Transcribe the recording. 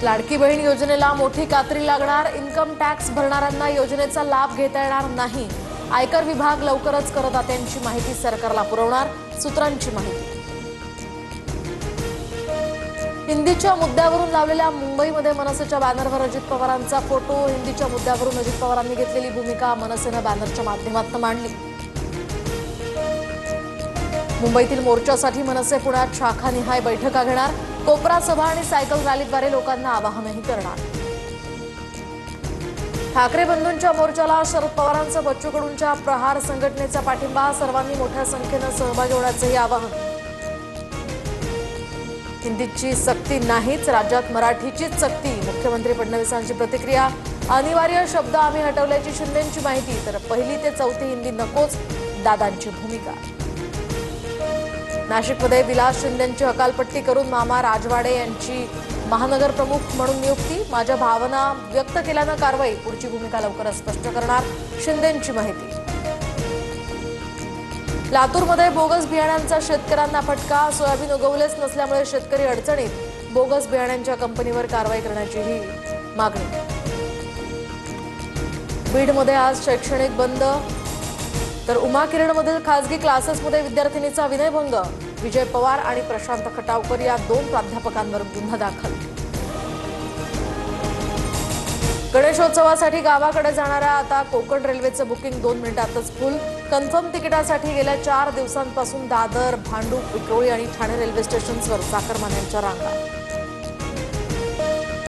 लाडकी बहीण योजनेला मोठी कात्री लागणार। इन्कम टॅक्स भरणाऱ्यांना योजनेचा लाभ घेता येणार नाही। आयकर विभाग लवकरच करदात्यांची माहिती सरकारला पुरवणार, सूत्रांची माहिती। हिंदीच्या मुद्द्यावरून लावलेल्या मुंबईमध्ये मनसेच्या बॅनरवर अजित पवारांचा फोटो। हिंदीच्या मुद्द्यावरून अजित पवारांनी घेतलेली भूमिका मनसेनं बॅनरच्या माध्यमातून मांडली। मुंबईतील मोर्चासाठी मनसे पुण्यात शाखानिहाय बैठका घेणार। कोपरा सभा आणि सायकल रॅलीद्वारे लोकांना आवाहनही करणार। ठाकरे बंधूंच्या मोर्चाला शरद पवारांचा बच्चू कडूंच्या प्रहार संघटनेचा पाठिंबा। सर्वांनी मोठ्या संख्येनं सहभागी होण्याचंही आवाहन। हिंदीची सक्ती नाहीच, राज्यात मराठीचीच सक्ती। मुख्यमंत्री फडणवीसांची प्रतिक्रिया। अनिवार्य शब्द आम्ही हटवल्याची शिंदेंची माहिती, तर पहिली ते चौथी हिंदी नकोच, दादांची भूमिका। नाशिकमध्ये विलास शिंदेंची हकालपट्टी करून मामा राजवाडे यांची महानगर प्रमुख म्हणून नियुक्ती। माझ्या भावना व्यक्त केल्यानं कारवाई, पुढची भूमिका लवकरच स्पष्ट करणार, शिंदेंची माहिती। लातूरमध्ये बोगस बियाण्यांचा शेतकऱ्यांना फटका। सोयाबीन उगवलेच नसल्यामुळे शेतकरी अडचणीत। बोगस बियाण्यांच्या कंपनीवर कारवाई करण्याचीही मागणी। बीडमध्ये आज शैक्षणिक बंद, तर उमाकिरणमधील खासगी क्लासेसमध्ये विद्यार्थिनीचा विनयभंग। विजय पवार आणि प्रशांत खटावकर या 2 प्राध्यापकांवर गुन्हा दाखल। गणेशोत्सवासाठी गावाकडे जाणाऱ्या आता कोकण रेल्वेचं बुकिंग 2 मिनिटातच फुल। कन्फर्म तिकिटासाठी गेल्या 4 दिवसांपासून दादर, भांडूप, विक्रोळी आणि ठाणे रेल्वे स्टेशन्सवर चाकरमान्यांच्या रांगा।